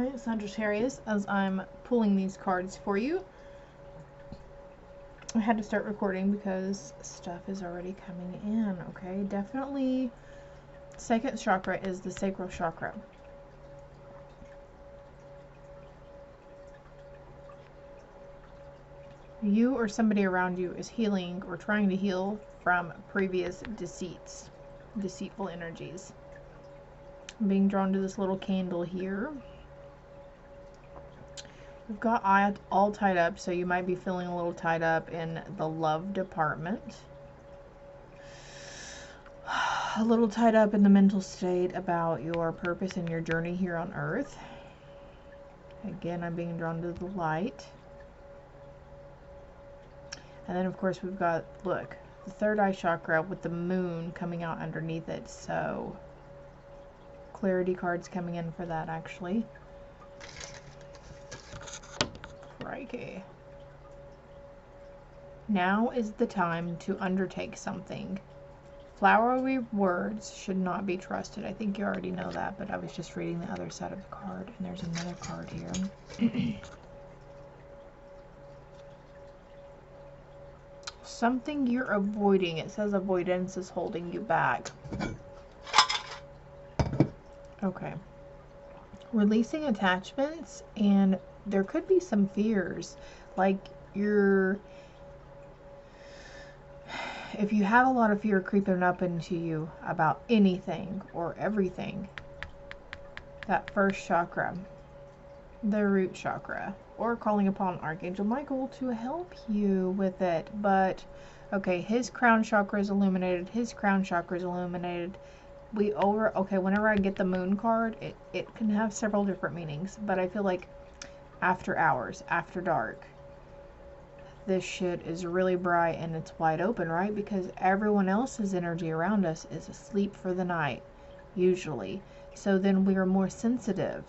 Alright, Sagittarius, as I'm pulling these cards for you, I had to start recording because stuff is already coming in, okay? Definitely, second chakra is the sacral chakra. You or somebody around you is healing or trying to heal from previous deceits, deceitful energies. I'm being drawn to this little candle here. We've got eye all tied up, so you might be feeling a little tied up in the love department. A little tied up in the mental state about your purpose and your journey here on Earth. Again, I'm being drawn to the light. And then, of course, we've got, look, the third eye chakra with the moon coming out underneath it. So, clarity cards coming in for that, actually. Crikey. Now is the time to undertake something. Flowery words should not be trusted. I think you already know that, but I was just reading the other side of the card, and there's another card here. Something you're avoiding. It says avoidance is holding you back. Okay. Releasing attachments, and there could be some fears. Like if you have a lot of fear creeping up into you about anything or everything, that first chakra, the root chakra, or calling upon Archangel Michael to help you with it. But okay, his crown chakra is illuminated, his crown chakra is illuminated. Okay, whenever I get the moon card, it can have several different meanings, but I feel like after hours, after dark, this shit is really bright and it's wide open, right? Because everyone else's energy around us is asleep for the night, usually. So then we are more sensitive.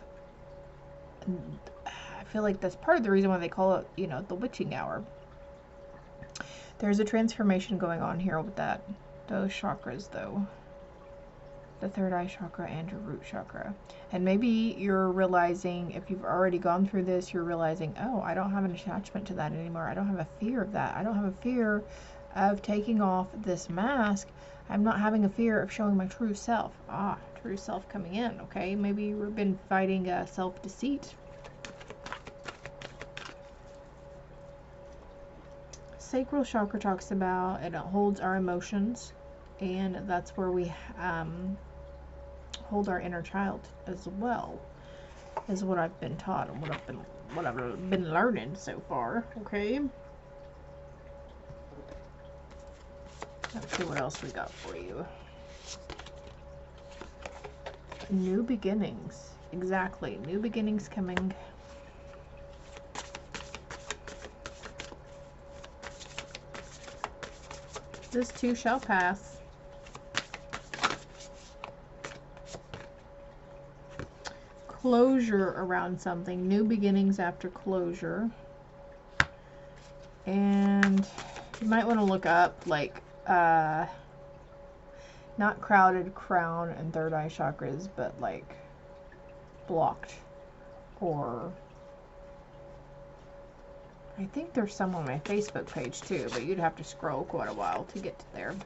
And I feel like that's part of the reason why they call it, you know, the witching hour. There's a transformation going on here with those chakras, though. The third eye chakra and your root chakra. And maybe you're realizing, if you've already gone through this, you're realizing, oh, I don't have an attachment to that anymore. I don't have a fear of that. I don't have a fear of taking off this mask. I'm not having a fear of showing my true self. Ah, true self coming in, okay? Maybe you've been fighting self-deceit. Sacral chakra talks about, it holds our emotions, and that's where we hold our inner child as well, is what I've been taught and what I've been learning so far. Okay, let's see what else we got for you. New beginnings. Exactly, new beginnings coming. This too shall pass. Closure around something, new beginnings after closure. And you might want to look up, like, not crowded crown and third eye chakras, but like blocked, or I think there's some on my Facebook page too, but you'd have to scroll quite a while to get to there.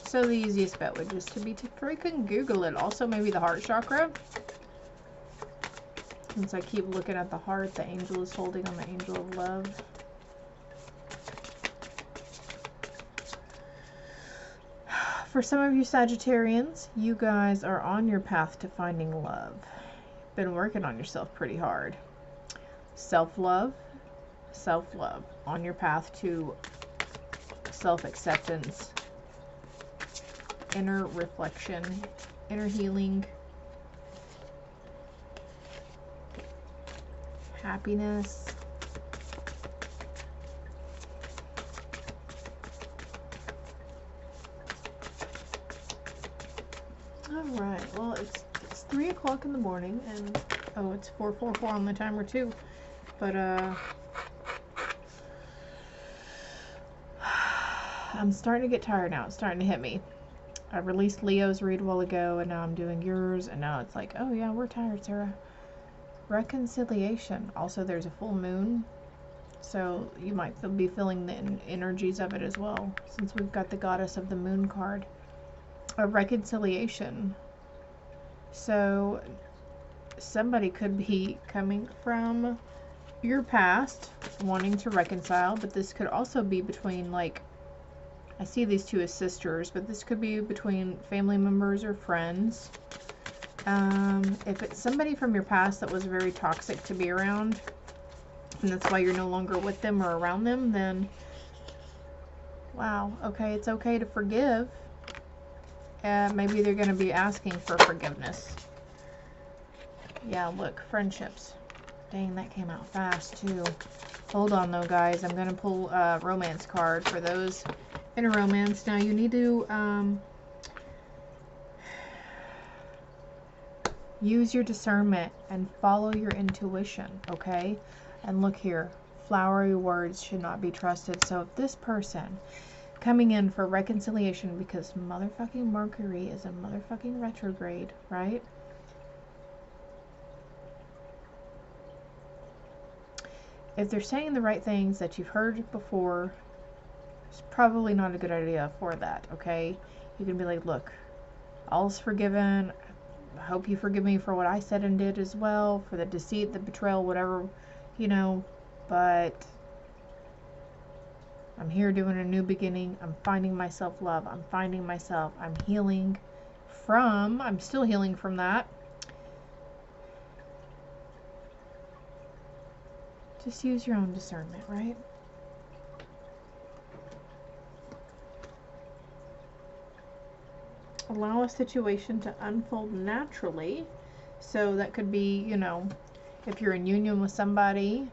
So the easiest bet would just be to freaking Google it. Also maybe the heart chakra. Since I keep looking at the heart the angel is holding on the angel of love. For some of you Sagittarians, you guys are on your path to finding love. You've been working on yourself pretty hard. Self-love, self-love. On your path to self-acceptance, inner reflection, inner healing, happiness. Alright, well, it's 3 o'clock in the morning, and oh, it's 4:44 on the timer too, but I'm starting to get tired now. It's starting to hit me. I released Leo's read a while ago, and now I'm doing yours, and now it's like, oh yeah, we're tired, Sarah. Reconciliation. Also, there's a full moon, so you might be feeling the energies of it as well, since we've got the Goddess of the Moon card. A reconciliation. So somebody could be coming from your past wanting to reconcile, but this could also be between, like, I see these two as sisters, but this could be between family members or friends. If it's somebody from your past that was very toxic to be around, and that's why you're no longer with them or around them, then wow, okay, it's okay to forgive. Maybe they're going to be asking for forgiveness. Yeah, look, friendships. Dang, that came out fast too. Hold on though, guys. I'm going to pull a romance card for those in a romance. Now you need to use your discernment and follow your intuition, okay? And look here, flowery words should not be trusted. So if this person coming in for reconciliation, because motherfucking Mercury is a motherfucking retrograde, right? If they're saying the right things that you've heard before, it's probably not a good idea for that, okay? You can be like, look, all's forgiven. I hope you forgive me for what I said and did as well, for the deceit, the betrayal, whatever, you know, but I'm here doing a new beginning. I'm finding my self-love. I'm finding myself. I'm healing from, I'm still healing from that. Just use your own discernment, right? Allow a situation to unfold naturally. So that could be, you know, if you're in union with somebody,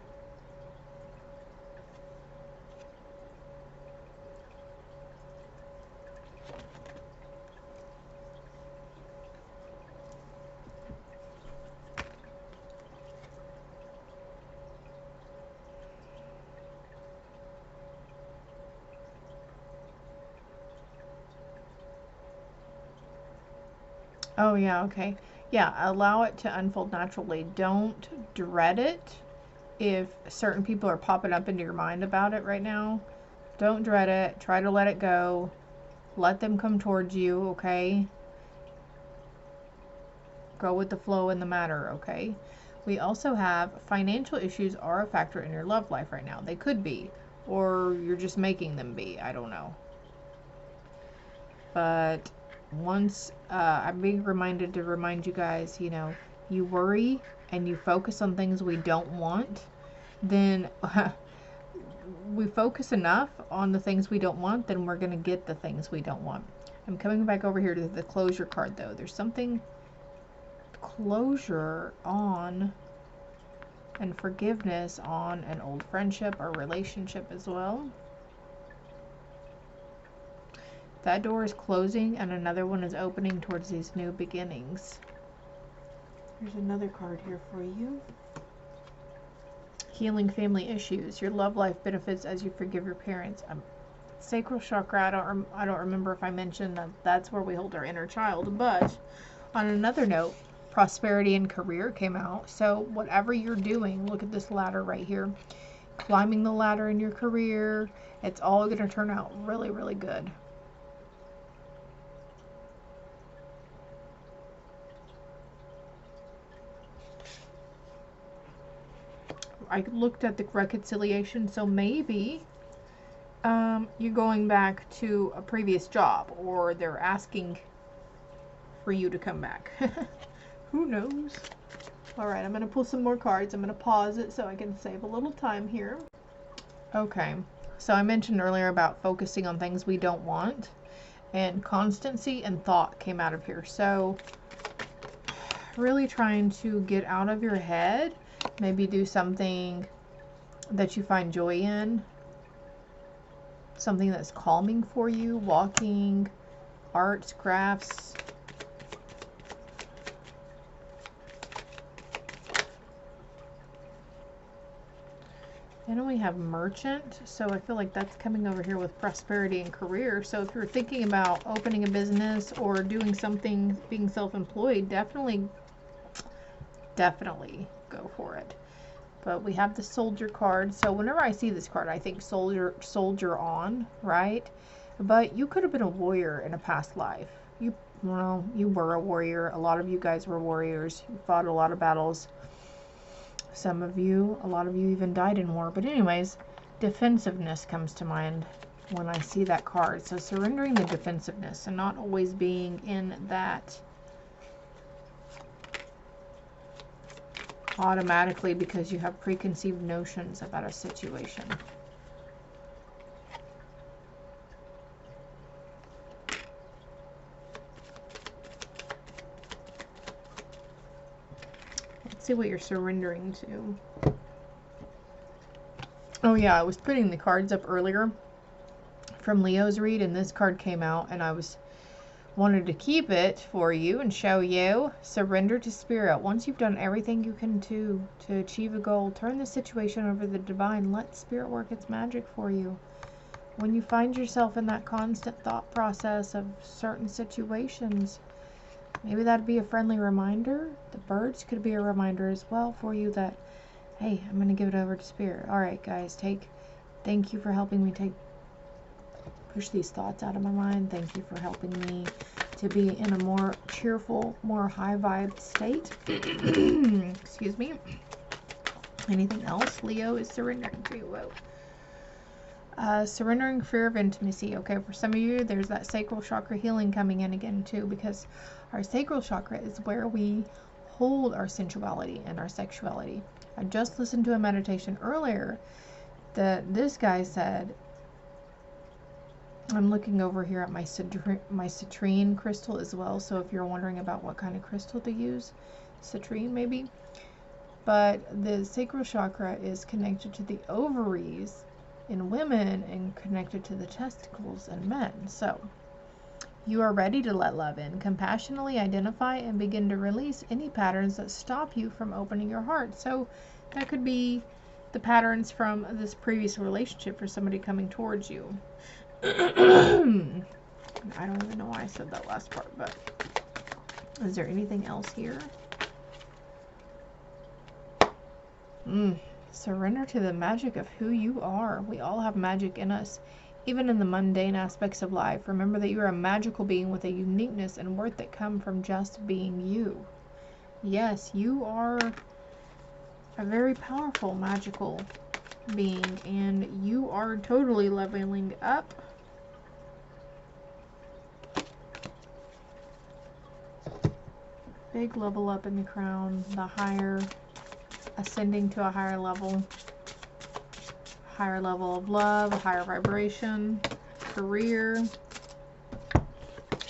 oh yeah, okay. Yeah, allow it to unfold naturally. Don't dread it. If certain people are popping up into your mind about it right now, don't dread it. Try to let it go. Let them come towards you, okay? Go with the flow in the matter, okay? We also have financial issues are a factor in your love life right now. They could be, or you're just making them be. I don't know. But once I'm being reminded to remind you guys, you know, you worry and you focus on things we don't want, then we focus enough on the things we don't want, then we're going to get the things we don't want. I'm coming back over here to the closure card though. There's something closure on and forgiveness on an old friendship or relationship as well. That door is closing and another one is opening towards these new beginnings. There's another card here for you. Healing family issues. Your love life benefits as you forgive your parents. Sacral chakra, I don't remember if I mentioned that that's where we hold our inner child, but on another note, prosperity and career came out. So whatever you're doing, look at this ladder right here. Climbing the ladder in your career, it's all going to turn out really, really good. I looked at the reconciliation, so maybe you're going back to a previous job, or they're asking for you to come back. Who knows? Alright, I'm going to pull some more cards. I'm going to pause it so I can save a little time here. Okay, so I mentioned earlier about focusing on things we don't want, and constancy and thought came out of here. So really trying to get out of your head. Maybe do something that you find joy in. Something that's calming for you. Walking, arts, crafts. Then we have merchant. So I feel like that's coming over here with prosperity and career. So if you're thinking about opening a business or doing something, being self-employed, definitely definitely go for it. But we have the Soldier card. So whenever I see this card, I think soldier on, right? But you could have been a warrior in a past life. You were a warrior. A lot of you guys were warriors. You fought a lot of battles. A lot of you even died in war. But anyways, defensiveness comes to mind when I see that card. So surrendering the defensiveness and not always being in that automatically because you have preconceived notions about a situation. Let's see what you're surrendering to. Oh yeah, I was putting the cards up earlier from Leo's read, and this card came out, and I wanted to keep it for you and show you. Surrender to spirit. Once you've done everything you can do to achieve a goal, turn the situation over to the divine. Let spirit work its magic for you. When you find yourself in that constant thought process of certain situations, maybe that'd be a friendly reminder. The birds could be a reminder as well for you that, hey, I'm going to give it over to spirit. All right, guys, thank you for helping me push these thoughts out of my mind. Thank you for helping me to be in a more cheerful, more high vibe state. Excuse me. Anything else Leo is surrendering to? Whoa. Surrendering fear of intimacy. Okay, for some of you, there's that sacral chakra healing coming in again too, because our sacral chakra is where we hold our sensuality and our sexuality. I just listened to a meditation earlier that this guy said, I'm looking over here at my citrine crystal as well, so if you're wondering about what kind of crystal to use, citrine maybe. But the sacral chakra is connected to the ovaries in women and connected to the testicles in men. So you are ready to let love in. Compassionately identify and begin to release any patterns that stop you from opening your heart. So that could be the patterns from this previous relationship for somebody coming towards you. I don't even know why I said that last part, but is there anything else here? Surrender to the magic of who you are. We all have magic in us, even in the mundane aspects of life. Remember that you are a magical being with a uniqueness and worth that come from just being you. Yes, you are a very powerful, magical being, and you are totally leveling up. Big level up in the crown, the higher, ascending to a higher level of love, a higher vibration, career.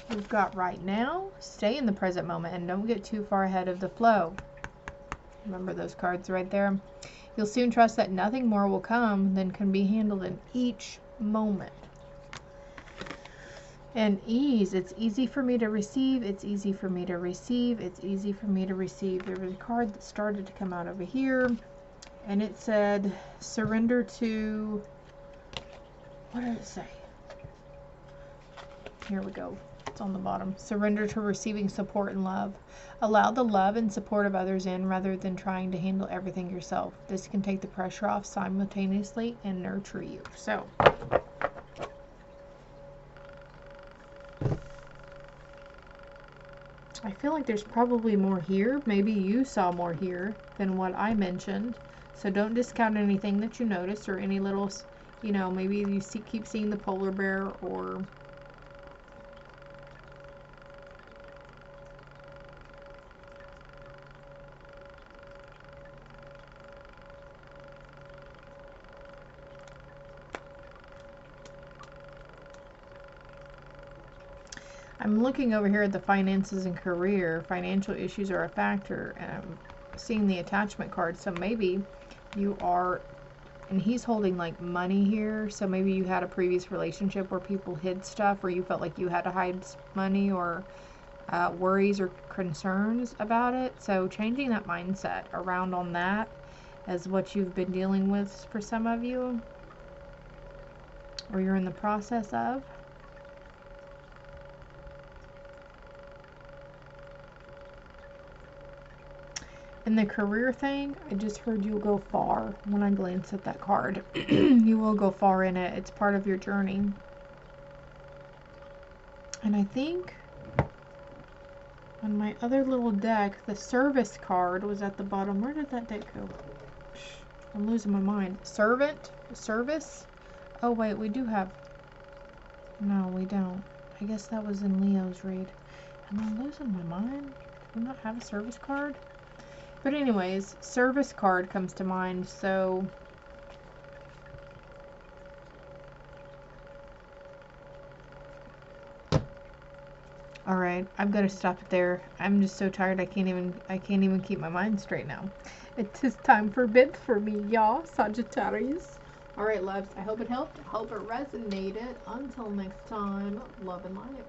We've got right now, stay in the present moment and don't get too far ahead of the flow. Remember those cards right there. You'll soon trust that nothing more will come than can be handled in each moment. And ease, it's easy for me to receive, it's easy for me to receive, it's easy for me to receive. There was a card that started to come out over here, and it said, surrender to, what did it say? Here we go, it's on the bottom. Surrender to receiving support and love. Allow the love and support of others in rather than trying to handle everything yourself. This can take the pressure off simultaneously and nurture you. So, I feel like there's probably more here. Maybe you saw more here than what I mentioned. So don't discount anything that you notice or any little, you know, maybe you keep seeing the polar bear or I'm looking over here at the finances and career. Financial issues are a factor, and I'm seeing the attachment card. So maybe you are, and he's holding like money here. So maybe you had a previous relationship where people hid stuff, or you felt like you had to hide money or worries or concerns about it. So changing that mindset around on that is what you've been dealing with for some of you, or you're in the process of. In the career thing, I just heard you'll go far when I glance at that card. You will go far in it. It's part of your journey. And I think on my other little deck, the service card was at the bottom. Where did that deck go? I'm losing my mind. Servant? Service? Oh, wait, we do have... No, we don't. I guess that was in Leo's read. Am I losing my mind? Do we not have a service card? But anyways, service card comes to mind, so... Alright, I've got to stop it there. I'm just so tired I can't even keep my mind straight now. It is time for bed for me, y'all, Sagittarius. Alright, loves, I hope it helped. I hope it resonated. Until next time, love and light.